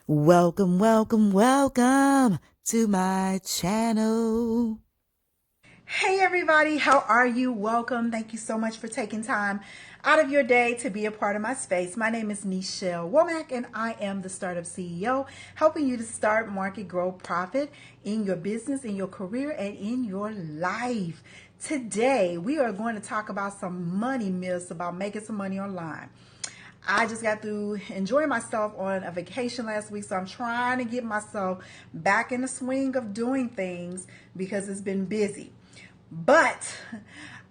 Welcome, welcome, welcome to my channel. Hey everybody, how are you? Welcome. Thank you so much for taking time out of your day to be a part of my space. My name is Nichelle Womack and I am the Startup CEO, helping you to start, market, grow, profit in your business, in your career, and in your life. Today, we are going to talk about some money myths about making some money online. I just got through enjoying myself on a vacation last week, so I'm trying to get myself back in the swing of doing things because it's been busy. But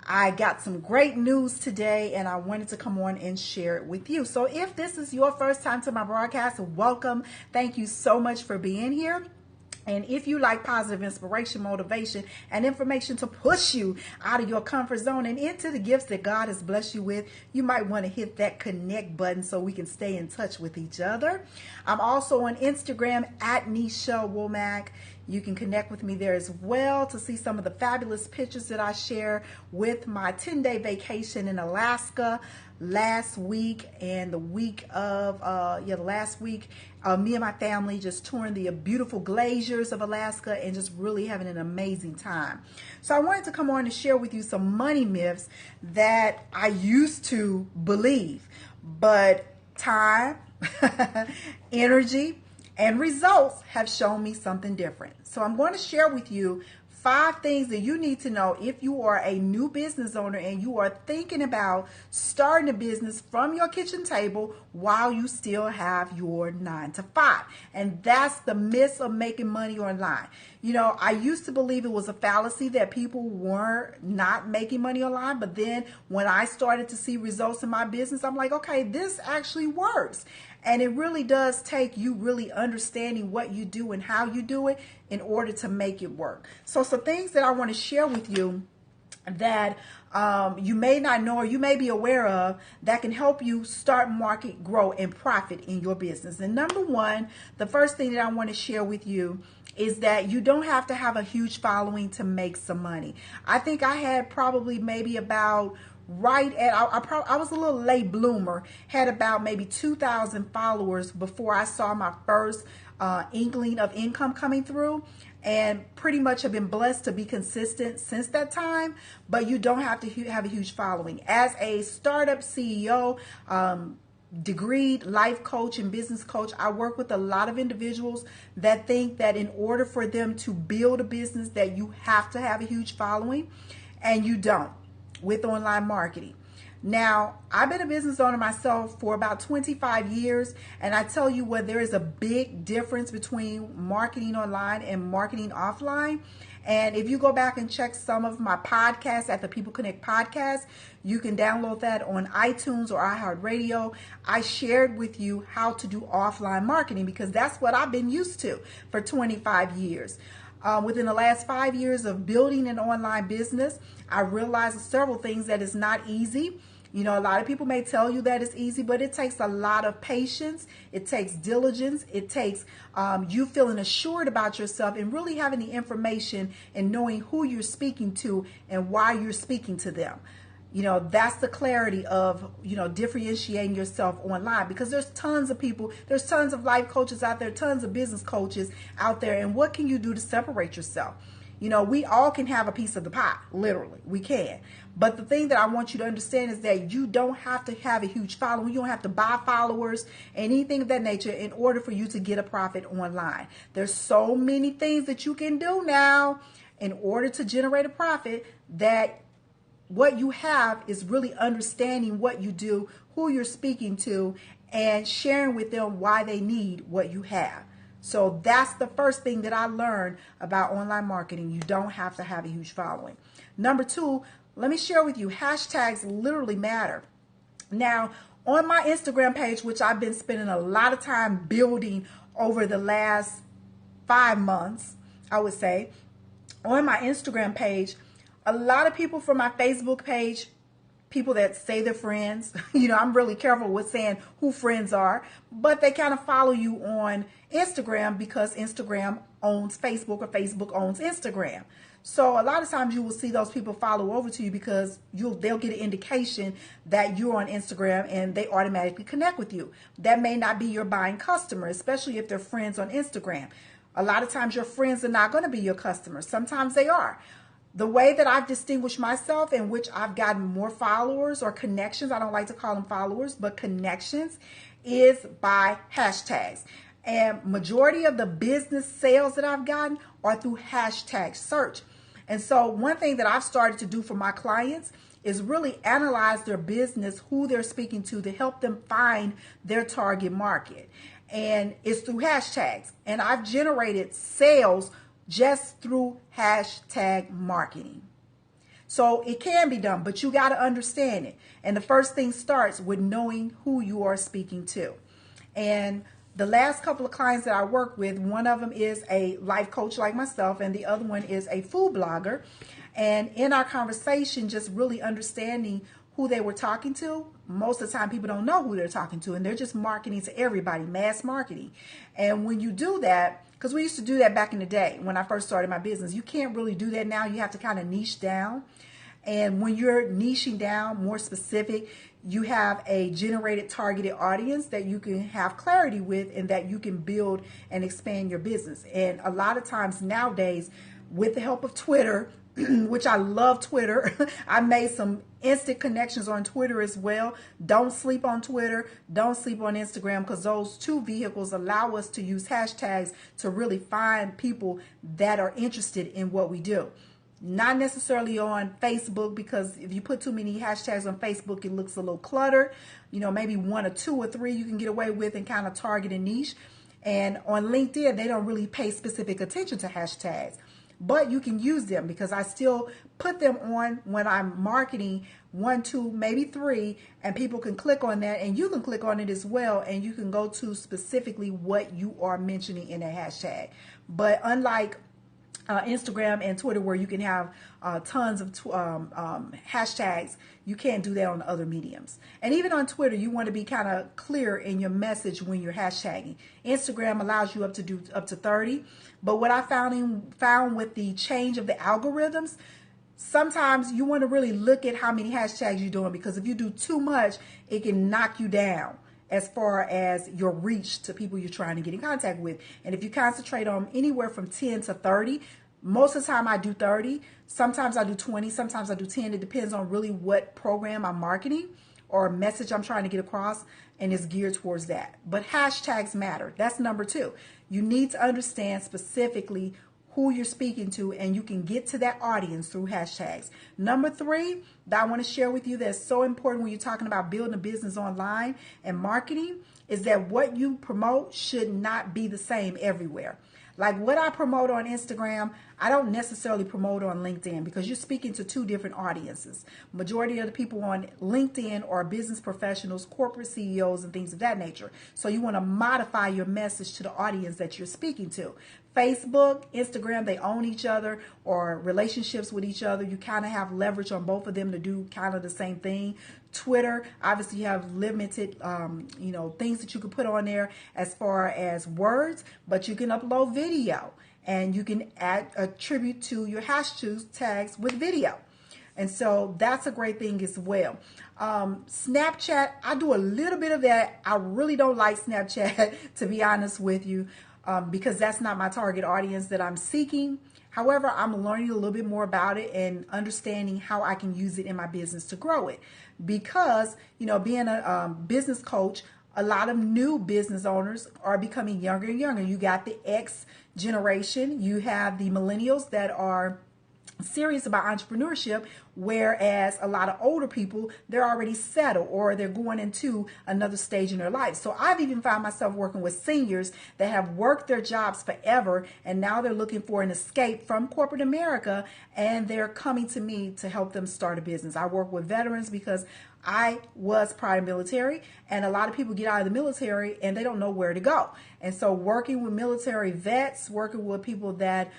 I got some great news today and I wanted to come on and share it with you. So if this is your first time to my broadcast, welcome. Thank you so much for being here. And if you like positive inspiration, motivation, and information to push you out of your comfort zone and into the gifts that God has blessed you with, you might want to hit that connect button so we can stay in touch with each other. I'm also on Instagram at Nichelle Womack. You can connect with me there as well to see some of the fabulous pictures that I share with my 10-day vacation in Alaska last week and the week of last week me and my family just touring the beautiful glaciers of Alaska and just really having an amazing time. So I wanted to come on and share with you some money myths that I used to believe, but time energy and results have shown me something different. So I'm going to share with you 5 things that you need to know if you are a new business owner and you are thinking about starting a business from your kitchen table while you still have your 9 to 5. And that's the myth of making money online. You know, I used to believe it was a fallacy that people were not making money online, but then when I started to see results in my business, I'm like, okay, this actually works. And it really does take you really understanding what you do and how you do it in order to make it work. So some things that I want to share with you that you may not know or you may be aware of that can help you start, market, grow, and profit in your business. And number one, the first thing that I want to share with you is that you don't have to have a huge following to make some money. I think I had probably maybe about I was a little late bloomer, had about maybe 2,000 followers before I saw my first inkling of income coming through, and pretty much have been blessed to be consistent since that time. But you don't have to have a huge following. As a startup CEO, degreed life coach and business coach, I work with a lot of individuals that think that in order for them to build a business that you have to have a huge following, and you don't with online marketing. Now, I've been a business owner myself for about 25 years, and I tell you what, there is a big difference between marketing online and marketing offline. And if you go back and check some of my podcasts at the People Connect podcast, you can download that on iTunes or iHeartRadio. I shared with you how to do offline marketing because that's what I've been used to for 25 years. Within the last 5 years of building an online business, I realized several things that is not easy. You know, a lot of people may tell you that it's easy, but it takes a lot of patience. It takes diligence. It takes you feeling assured about yourself and really having the information and knowing who you're speaking to and why you're speaking to them. You know, that's the clarity of, you know, differentiating yourself online, because there's tons of people, there's tons of life coaches out there, tons of business coaches out there. And what can you do to separate yourself? You know, we all can have a piece of the pie, literally, we can. But the thing that I want you to understand is that you don't have to have a huge following. You don't have to buy followers, anything of that nature in order for you to get a profit online. There's so many things that you can do now in order to generate a profit that what you have is really understanding what you do, who you're speaking to, and sharing with them why they need what you have. So that's the first thing that I learned about online marketing. You don't have to have a huge following. Number 2, let me share with you, hashtags literally matter. Now, on my Instagram page, which I've been spending a lot of time building over the last 5 months, I would say, on my Instagram page, a lot of people from my Facebook page people that say they're friends. I'm really careful with saying who friends are, but they kind of follow you on Instagram because Instagram owns Facebook or Facebook owns Instagram. So a lot of times you will see those people follow over to you because they'll get an indication that you're on Instagram and they automatically connect with you. That may not be your buying customer, especially if they're friends on Instagram. A lot of times your friends are not going to be your customers. Sometimes they are. The way that I've distinguished myself in which I've gotten more followers or connections, I don't like to call them followers, but connections, is by hashtags. And majority of the business sales that I've gotten are through hashtag search. And so one thing that I've started to do for my clients is really analyze their business, who they're speaking to help them find their target market. And it's through hashtags. And I've generated sales just through hashtag marketing. So it can be done, but you got to understand it. And the first thing starts with knowing who you are speaking to. And the last couple of clients that I work with, one of them is a life coach like myself, and the other one is a food blogger. And in our conversation, just really understanding who they were talking to, most of the time people don't know who they're talking to, and they're just marketing to everybody, mass marketing. And when you do that, because we used to do that back in the day when I first started my business, you can't really do that now. You have to kind of niche down. And when you're niching down, more specific, you have a generated targeted audience that you can have clarity with and that you can build and expand your business. And a lot of times nowadays, with the help of Twitter, which I love Twitter, I made some instant connections on Twitter as well. Don't sleep on Twitter. Don't sleep on Instagram, because those two vehicles allow us to use hashtags to really find people that are interested in what we do. Not necessarily on Facebook, because if you put too many hashtags on Facebook, it looks a little cluttered. Maybe one or two or three you can get away with and kind of target a niche. And on LinkedIn, they don't really pay specific attention to hashtags, but you can use them because I still put them on when I'm marketing 1, 2, maybe 3, and people can click on that, and you can click on it as well, and you can go to specifically what you are mentioning in a hashtag. But unlike Instagram and Twitter, where you can have tons of hashtags, you can't do that on other mediums. And even on Twitter, you want to be kind of clear in your message when you're hashtagging. Instagram allows you up to 30, but what I found with the change of the algorithms, sometimes you want to really look at how many hashtags you're doing, because if you do too much, it can knock you down as far as your reach to people you're trying to get in contact with. And if you concentrate on anywhere from 10 to 30, most of the time I do 30, sometimes I do 20, sometimes I do 10. It depends on really what program I'm marketing or message I'm trying to get across, and it's geared towards that. But hashtags matter. That's number 2. You need to understand specifically who you're speaking to, and you can get to that audience through hashtags. Number 3 that I want to share with you that's so important when you're talking about building a business online and marketing is that what you promote should not be the same everywhere. Like what I promote on Instagram, I don't necessarily promote on LinkedIn, because you're speaking to 2 different audiences. Majority of the people on LinkedIn are business professionals, corporate CEOs, and things of that nature. So you want to modify your message to the audience that you're speaking to. Facebook, Instagram, they own each other or relationships with each other. You kind of have leverage on both of them to do kind of the same thing. Twitter, obviously you have limited, things that you can put on there as far as words, but you can upload video and you can add a tribute to your hashtags with video. And so that's a great thing as well. Snapchat, I do a little bit of that. I really don't like Snapchat, to be honest with you, because that's not my target audience that I'm seeking. However, I'm learning a little bit more about it and understanding how I can use it in my business to grow it. Because, being a business coach, a lot of new business owners are becoming younger and younger. You got the X generation. You have the millennials that are serious about entrepreneurship, whereas a lot of older people, they're already settled or they're going into another stage in their life. So I've even found myself working with seniors that have worked their jobs forever, and now they're looking for an escape from corporate America, and they're coming to me to help them start a business. I work with veterans because I was prior military, and a lot of people get out of the military and they don't know where to go. And so working with military vets, working with people that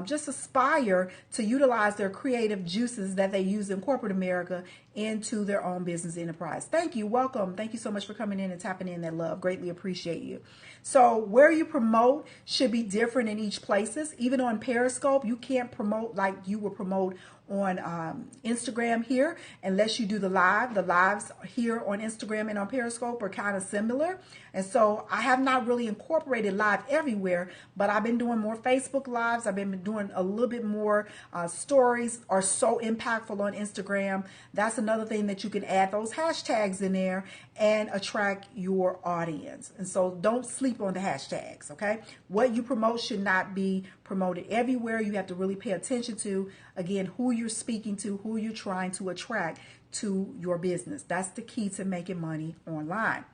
just aspire to utilize their creative juices that they use in corporate America into their own business enterprise. Thank you. Welcome. Thank you so much for coming in and tapping in that love. Greatly appreciate you. So where you promote should be different in each places. Even on Periscope, you can't promote like you would promote on Instagram here unless you do the live. The lives here on Instagram and on Periscope are kind of similar. And so I have not really incorporated live everywhere, but I've been doing more Facebook lives. I've been doing a little bit more stories are so impactful on Instagram. That's another thing that you can add those hashtags in there and attract your audience. And so don't sleep on the hashtags, okay? What you promote should not be promoted everywhere. You have to really pay attention to, again, who you're speaking to, who you're trying to attract to your business. That's the key to making money online.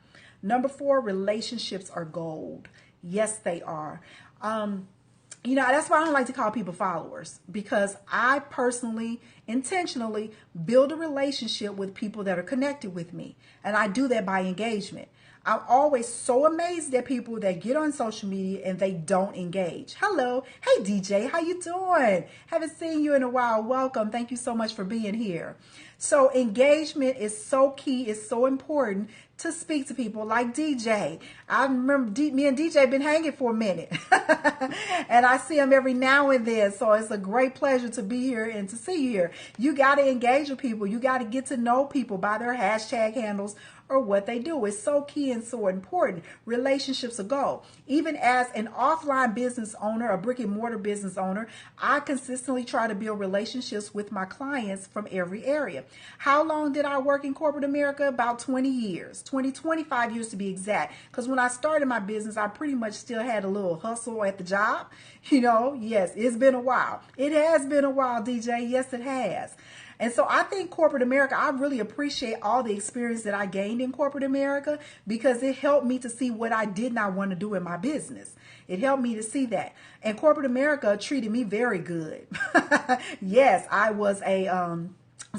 Number 4, relationships are gold. Yes, they are. That's why I don't like to call people followers, because I personally, intentionally build a relationship with people that are connected with me. And I do that by engagement. I'm always so amazed at people that get on social media and they don't engage. Hello. Hey, DJ, how you doing? Haven't seen you in a while. Welcome. Thank you so much for being here. So engagement is so key. It's so important to speak to people like DJ. I remember me and DJ been hanging for a minute and I see him every now and then. So it's a great pleasure to be here and to see you here. You got to engage with people. You got to get to know people by their hashtag handles or what they do. It's so key and so important. Relationships are gold. Even as an offline business owner, a brick and mortar business owner, I consistently try to build relationships with my clients from every area. How long did I work in corporate America? About 20 years, 25 years to be exact. Because when I started my business, I pretty much still had a little hustle at the job. Yes, it's been a while. It has been a while, DJ. Yes, it has. And so I think corporate America, I really appreciate all the experience that I gained in corporate America, because it helped me to see what I did not want to do in my business. It helped me to see that. And corporate America treated me very good. Yes, I was a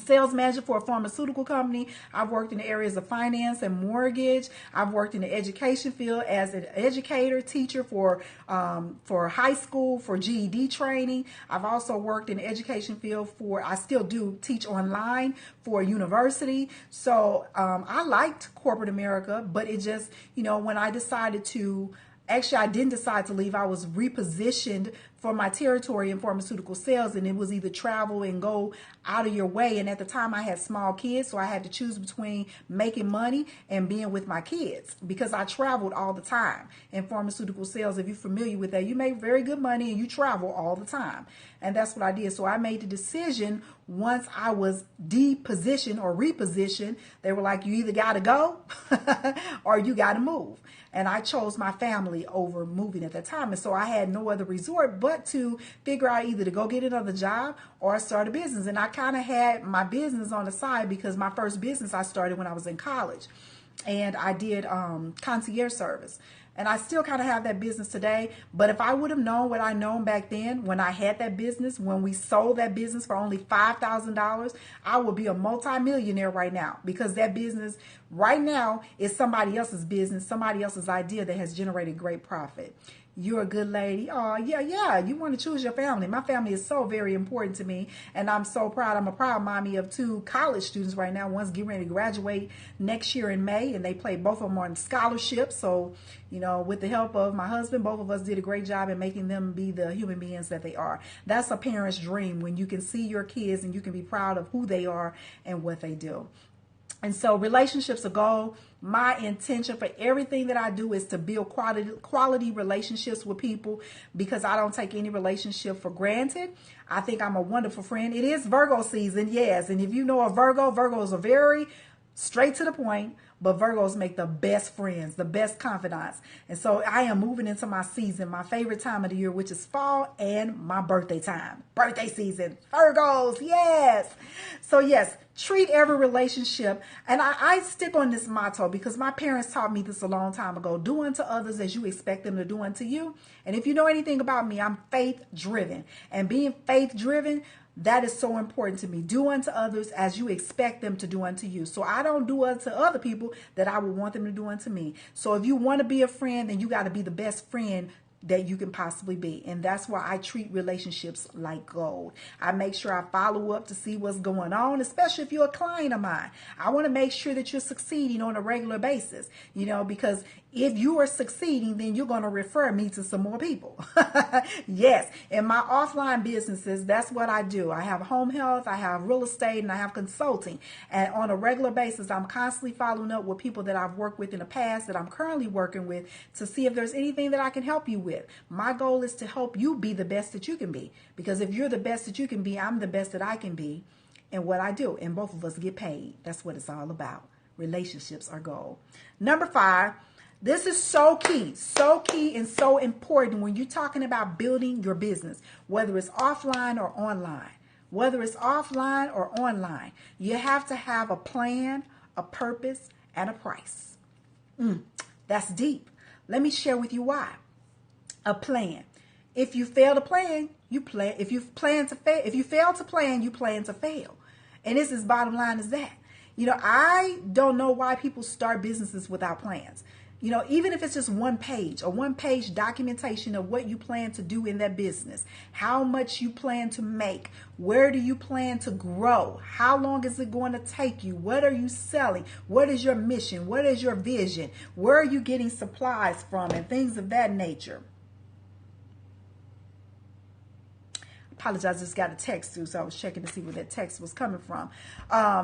sales manager for a pharmaceutical company. I've worked in the areas of finance and mortgage. I've worked in the education field as an educator, teacher for high school, for GED training. I've also worked in the education field I still do teach online for a university. So I liked corporate America, but it just, when I decided to, actually, I didn't decide to leave. I was repositioned for my territory in pharmaceutical sales, and it was either travel and go out of your way. And at the time I had small kids, so I had to choose between making money and being with my kids, because I traveled all the time in pharmaceutical sales. If you're familiar with that, you make very good money and you travel all the time. And that's what I did. So I made the decision once I was depositioned or repositioned. They were like, you either got to go or you got to move. And I chose my family over moving at that time. And so I had no other resort but to figure out either to go get another job or start a business. And I kind of had my business on the side, because my first business I started when I was in college. And I did concierge service. And I still kind of have that business today. But if I would have known what I known back then, when I had that business, when we sold that business for only $5,000, I would be a multimillionaire right now, because that business right now is somebody else's business, somebody else's idea that has generated great profit. You're a good lady. Oh, yeah. You want to choose your family. My family is so very important to me, and I'm so proud. I'm a proud mommy of 2 college students right now. One's getting ready to graduate next year in May, and they play both of them on scholarships. So, with the help of my husband, both of us did a great job in making them be the human beings that they are. That's a parent's dream, when you can see your kids and you can be proud of who they are and what they do. And so relationships are gold. My intention for everything that I do is to build quality relationships with people, because I don't take any relationship for granted. I think I'm a wonderful friend. It is Virgo season, yes. And if you know a Virgo, Virgos are very straight to the point, but Virgos make the best friends, the best confidants. And so I am moving into my season, my favorite time of the year, which is fall, and my birthday time. Birthday season. Virgos, yes. So yes, treat every relationship. And I stick on this motto because my parents taught me this a long time ago. Do unto others as you expect them to do unto you. And if you know anything about me, I'm faith driven. And being faith driven That is so important to me. Do unto others as you expect them to do unto you. So I don't do unto other people that I would want them to do unto me. So if you want to be a friend, then you got to be the best friend that you can possibly be. And that's why I treat relationships like gold. I make sure I follow up to see what's going on, especially if you're a client of mine. I want to make sure that you're succeeding on a regular basis, because if you are succeeding, then you're going to refer me to some more people. Yes, in my offline businesses, that's what I do. I have home health, I have real estate, and I have consulting. And on a regular basis, I'm constantly following up with people that I've worked with in the past, that I'm currently working with, to see if there's anything that I can help you with. My goal is to help you be the best that you can be. Because if you're the best that you can be, I'm the best that I can be in what I do. And both of us get paid. That's what it's all about. Relationships are gold. Number 5. This is so key and so important when you're talking about building your business, whether it's offline or online. Whether it's offline or online, you have to have a plan, a purpose, and a price. That's deep. Let me share with you why. A plan. If you fail to plan, you plan. If you fail to plan, you plan to fail. And this is bottom line is that. I don't know why people start businesses without plans. Even if it's just one page documentation of what you plan to do in that business, how much you plan to make, where do you plan to grow, how long is it going to take you, what are you selling, what is your mission, what is your vision, where are you getting supplies from, and things of that nature. Apologize, just got a text through, so I was checking to see where that text was coming from.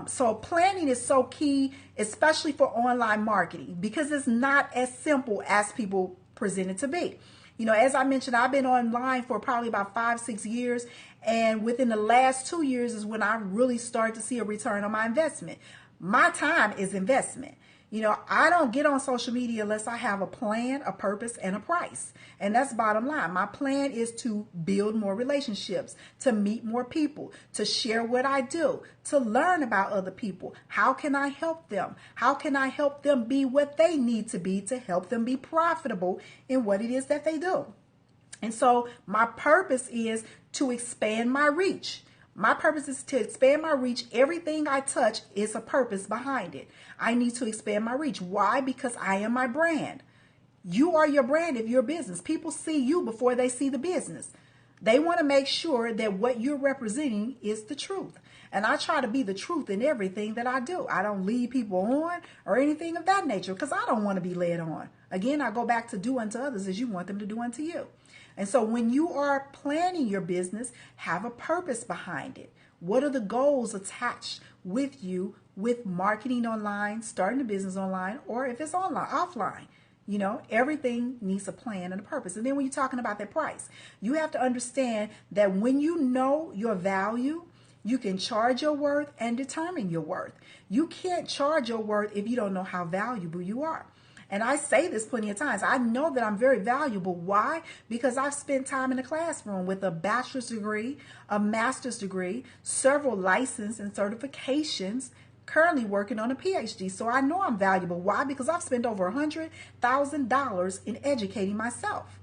So planning is so key, especially for online marketing, because it's not as simple as people present it to be. As I mentioned, I've been online for probably about 5-6 years, and within the last 2 years is when I really started to see a return on my investment. My time is investment. I don't get on social media unless I have a plan, a purpose, and a price. And that's bottom line. My plan is to build more relationships, to meet more people, to share what I do, to learn about other people. How can I help them? How can I help them be what they need to be to help them be profitable in what it is that they do? And so my purpose is to expand my reach. My purpose is to expand my reach. Everything I touch is a purpose behind it. I need to expand my reach. Why? Because I am my brand. You are your brand if you're a business. People see you before they see the business. They want to make sure that what you're representing is the truth. And I try to be the truth in everything that I do. I don't lead people on or anything of that nature because I don't want to be led on. Again, I go back to do unto others as you want them to do unto you. And so when you are planning your business, have a purpose behind it. What are the goals attached with you with marketing online, starting a business online, or if it's online, offline? Everything needs a plan and a purpose. And then when you're talking about that price, you have to understand that when you know your value, you can charge your worth and determine your worth. You can't charge your worth if you don't know how valuable you are. And I say this plenty of times. I know that I'm very valuable. Why? Because I've spent time in the classroom with a bachelor's degree, a master's degree, several licenses and certifications, currently working on a PhD. So I know I'm valuable. Why? Because I've spent over $100,000 in educating myself.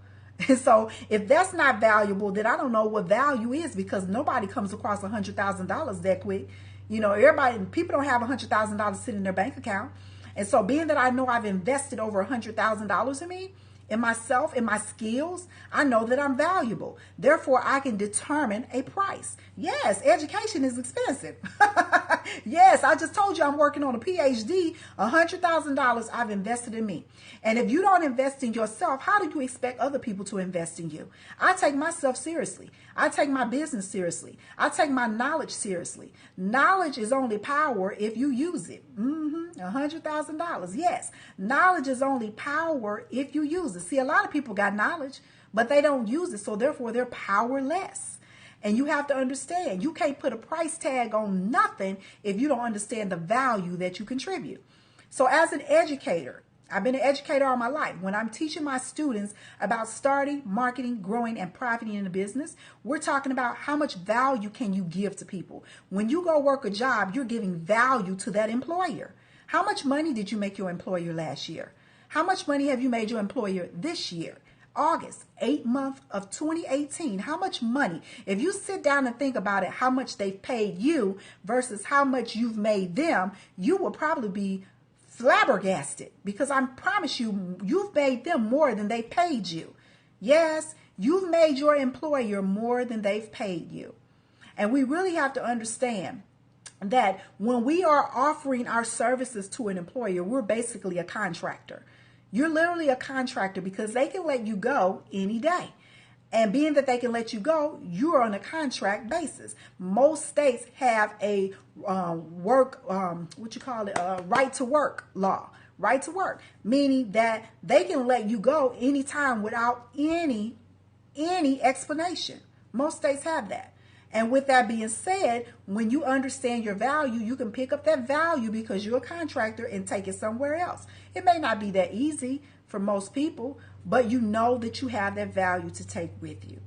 And so if that's not valuable, then I don't know what value is, because nobody comes across $100,000 that quick. People don't have $100,000 sitting in their bank account. And so being that I know I've invested over $100,000 in me, in myself, in my skills, I know that I'm valuable. Therefore, I can determine a price. Yes, education is expensive. Yes, I just told you I'm working on a PhD, $100,000 I've invested in me. And if you don't invest in yourself, how do you expect other people to invest in you? I take myself seriously. I take my business seriously. I take my knowledge seriously. Knowledge is only power if you use it. $100,000. Yes, knowledge is only power if you use it. See, a lot of people got knowledge, but they don't use it, so therefore they're powerless. And you have to understand, you can't put a price tag on nothing if you don't understand the value that you contribute. So as an educator, I've been an educator all my life. When I'm teaching my students about starting, marketing, growing, and profiting in a business, we're talking about how much value can you give to people. When you go work a job, you're giving value to that employer. How much money did you make your employer last year? How much money have you made your employer this year? August, 8th month of 2018, how much money, if you sit down and think about it, how much they've paid you versus how much you've made them, you will probably be flabbergasted, because I promise you, you've made them more than they paid you. Yes, you've made your employer more than they've paid you. And we really have to understand that when we are offering our services to an employer, we're basically a contractor. You're literally a contractor, because they can let you go any day. And being that they can let you go, you're on a contract basis. Most states have a right to work law. Right to work, meaning that they can let you go anytime without any explanation. Most states have that. And with that being said, when you understand your value, you can pick up that value because you're a contractor and take it somewhere else. It may not be that easy for most people, but you know that you have that value to take with you.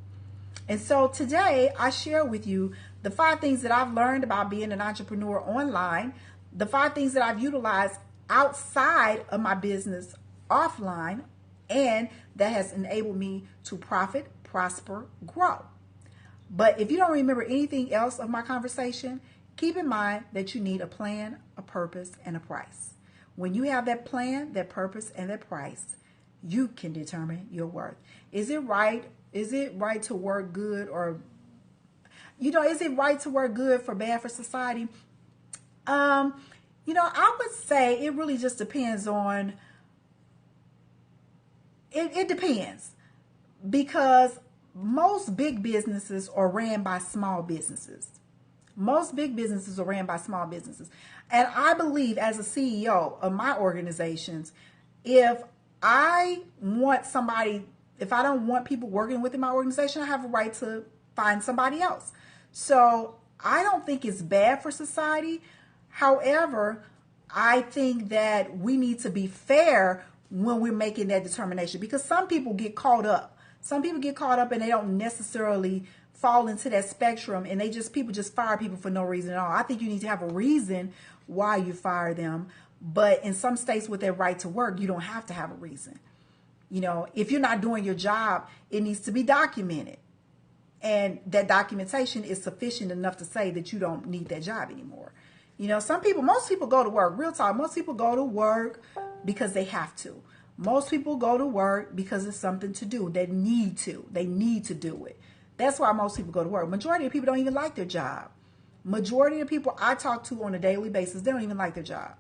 And so today I share with you the 5 things that I've learned about being an entrepreneur online, the 5 things that I've utilized outside of my business offline, and that has enabled me to profit, prosper, grow. But if you don't remember anything else of my conversation, keep in mind that you need a plan, a purpose, and a price. When you have that plan, that purpose, and that price, you can determine your worth. Is it right? Is it right to work good, or, is it right to work good for bad for society? I would say it really just depends on, it depends, because most big businesses are ran by small businesses. Most big businesses are ran by small businesses. And I believe, as a CEO of my organizations, if I don't want people working within my organization, I have a right to find somebody else. So I don't think it's bad for society. However, I think that we need to be fair when we're making that determination, because some people get caught up. Some people get caught up and they don't necessarily fall into that spectrum, and people just fire people for no reason at all. I think you need to have a reason why you fire them. But in some states with their right to work, you don't have to have a reason. If you're not doing your job, it needs to be documented. And that documentation is sufficient enough to say that you don't need that job anymore. Most people go to work, real talk, most people go to work because they have to. Most people go to work because it's something to do. They need to do it. That's why most people go to work. Majority of people don't even like their job. Majority of people I talk to on a daily basis, they don't even like their job.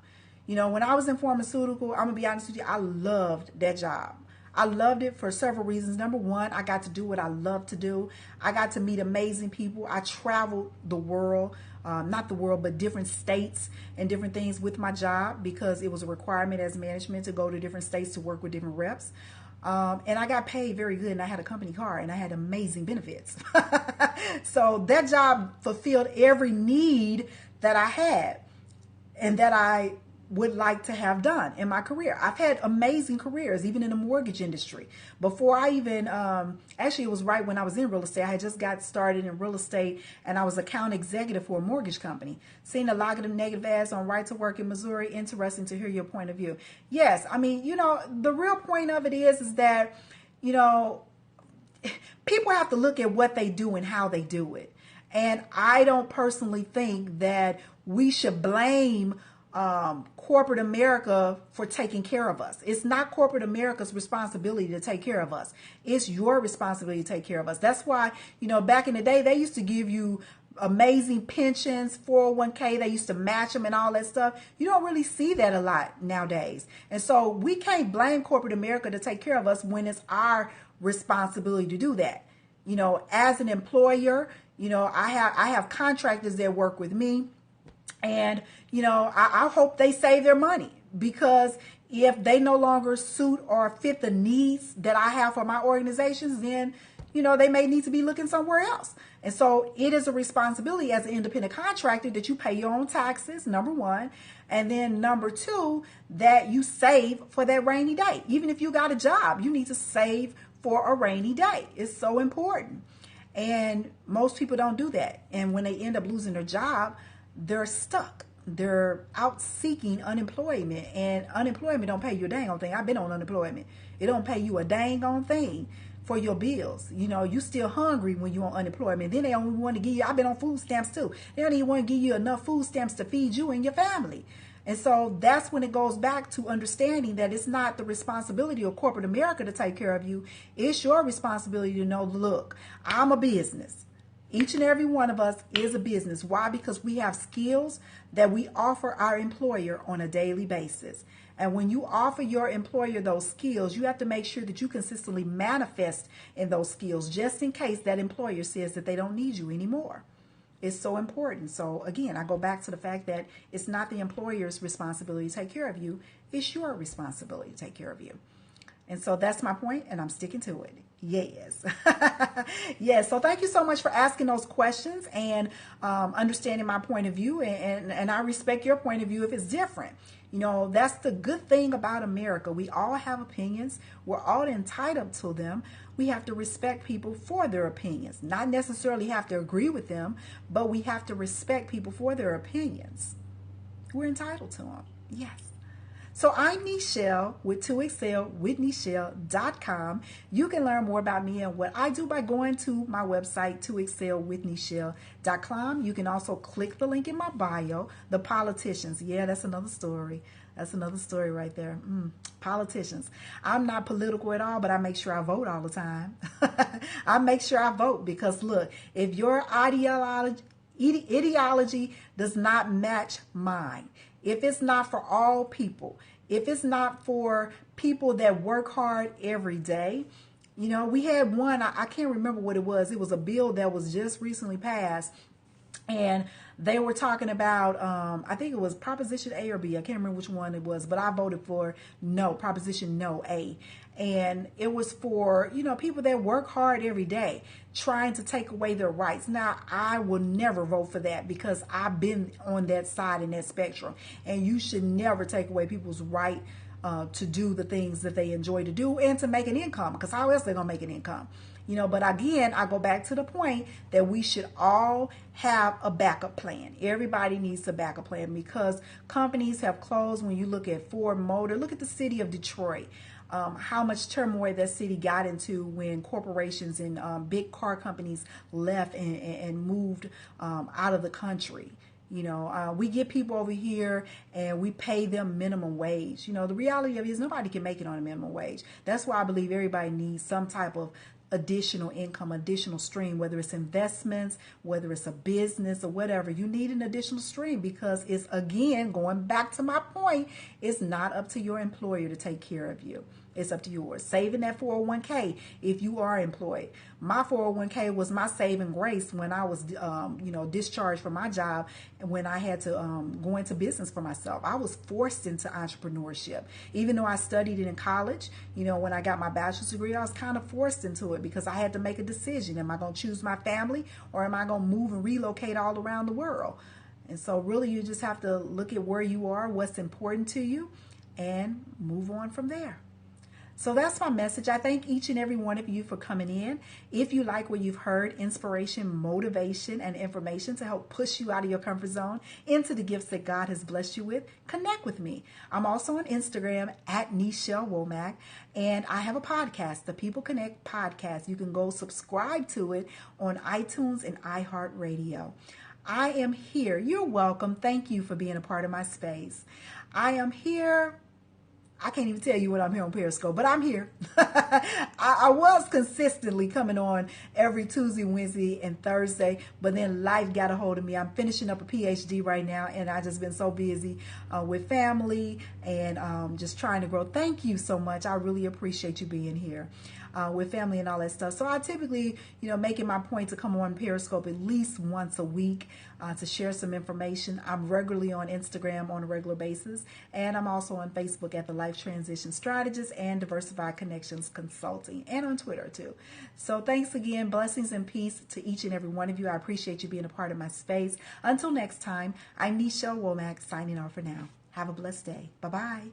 When I was in pharmaceutical, I'm going to be honest with you, I loved that job. I loved it for several reasons. Number one, I got to do what I love to do. I got to meet amazing people. I traveled the world, not the world, but different states and different things with my job, because it was a requirement as management to go to different states to work with different reps. And I got paid very good, and I had a company car, and I had amazing benefits. So that job fulfilled every need that I had and that I would like to have done in my career. I've had amazing careers, even in the mortgage industry. Before I even, actually it was right when I was in real estate. I had just got started in real estate, and I was account executive for a mortgage company. Seen a lot of them negative ads on Right to Work in Missouri. Interesting to hear your point of view. Yes, the real point of it is that, people have to look at what they do and how they do it. And I don't personally think that we should blame corporate America for taking care of us. It's not corporate America's responsibility to take care of us. It's your responsibility to take care of us. That's why, back in the day, they used to give you amazing pensions, 401k. They used to match them and all that stuff. You don't really see that a lot nowadays. And so we can't blame corporate America to take care of us when it's our responsibility to do that. As an employer, I have contractors that work with me. And, I hope they save their money, because if they no longer suit or fit the needs that I have for my organizations, then, they may need to be looking somewhere else. And so it is a responsibility as an independent contractor that you pay your own taxes, number one. And then number two, that you save for that rainy day. Even if you got a job, you need to save for a rainy day. It's so important. And most people don't do that. And when they end up losing their job, they're stuck. they're out seeking unemployment, and unemployment don't pay you a dang on thing. I've been on unemployment. It don't pay you a dang on thing for your bills. You know, you still hungry when you're on unemployment. Then they only want to give you, I've been on food stamps too. They don't even want to give you enough food stamps to feed you and your family. And so that's when it goes back to understanding that it's not the responsibility of corporate America to take care of you. It's your responsibility to know, look, I'm a business. Each and every one of us is a business. Why? Because we have skills that we offer our employer on a daily basis. And when you offer your employer those skills, you have to make sure that you consistently manifest in those skills, just in case that employer says that they don't need you anymore. It's so important. So again, I go back to the fact that it's not the employer's responsibility to take care of you. It's your responsibility to take care of you. And so that's my point, and I'm sticking to it. Yes. Yes. So thank you so much for asking those questions and understanding my point of view. And I respect your point of view if it's different. You know, that's the good thing about America. We all have opinions. We're all entitled to them. We have to respect people for their opinions. Not necessarily have to agree with them, but we have to respect people for their opinions. We're entitled to them. Yes. So I'm Nichelle with 2Excel with Nichelle.com. You can learn more about me and what I do by going to my website, 2Excel with Nichelle.com. You can also click the link in my bio, the politicians. Yeah, that's another story. That's another story right there. Politicians. I'm not political at all, but I make sure I vote all the time. I make sure I vote because, look, if your ideology does not match mine, if it's not for all people, if it's not for people that work hard every day, you know, we had one, I can't remember what it was. It was a bill that was just recently passed. And they were talking about, I think it was Proposition A or B. I can't remember which one it was, but I voted for no, Proposition No, A. And it was for, you know, people that work hard every day, trying to take away their rights. Now, I will never vote for that because I've been on that side in that spectrum. And you should never take away people's right to do the things that they enjoy to do and to make an income, because how else are they going to make an income? You know, but again, I go back to the point that we should all have a backup plan. Everybody needs a backup plan because companies have closed. When you look at Ford Motor, look at the city of Detroit. How much turmoil that city got into when corporations and big car companies left and moved out of the country. You know, we get people over here and we pay them minimum wage. You know, the reality of it is nobody can make it on a minimum wage. That's why I believe everybody needs some type of additional income, additional stream, whether it's investments, whether it's a business or whatever. You need an additional stream because it's, again, going back to my point, it's not up to your employer to take care of you. It's up to yours. Saving that 401k if you are employed. My 401k was my saving grace when I was, discharged from my job and when I had to go into business for myself. I was forced into entrepreneurship. Even though I studied it in college, you know, when I got my bachelor's degree, I was kind of forced into it because I had to make a decision. Am I going to choose my family or am I going to move and relocate all around the world? And so really you just have to look at where you are, what's important to you, and move on from there. So that's my message. I thank each and every one of you for coming in. If you like what you've heard, inspiration, motivation, and information to help push you out of your comfort zone into the gifts that God has blessed you with, connect with me. I'm also on Instagram at Nichelle Womack, and I have a podcast, the People Connect Podcast. You can go subscribe to it on iTunes and iHeartRadio. I am here. You're welcome. Thank you for being a part of my space. I am here. I can't even tell you when I'm here on Periscope, but I'm here. I was consistently coming on every Tuesday, Wednesday, and Thursday, but then life got a hold of me. I'm finishing up a PhD right now, and I've just been so busy with family and just trying to grow. Thank you so much. I really appreciate you being here. With family and all that stuff. So I typically, make it my point to come on Periscope at least once a week to share some information. I'm regularly on Instagram on a regular basis, and I'm also on Facebook at the Life Transition Strategist and Diversified Connections Consulting, and on Twitter too. So thanks again. Blessings and peace to each and every one of you. I appreciate you being a part of my space. Until next time, I'm Nichelle Womack signing off for now. Have a blessed day. Bye-bye.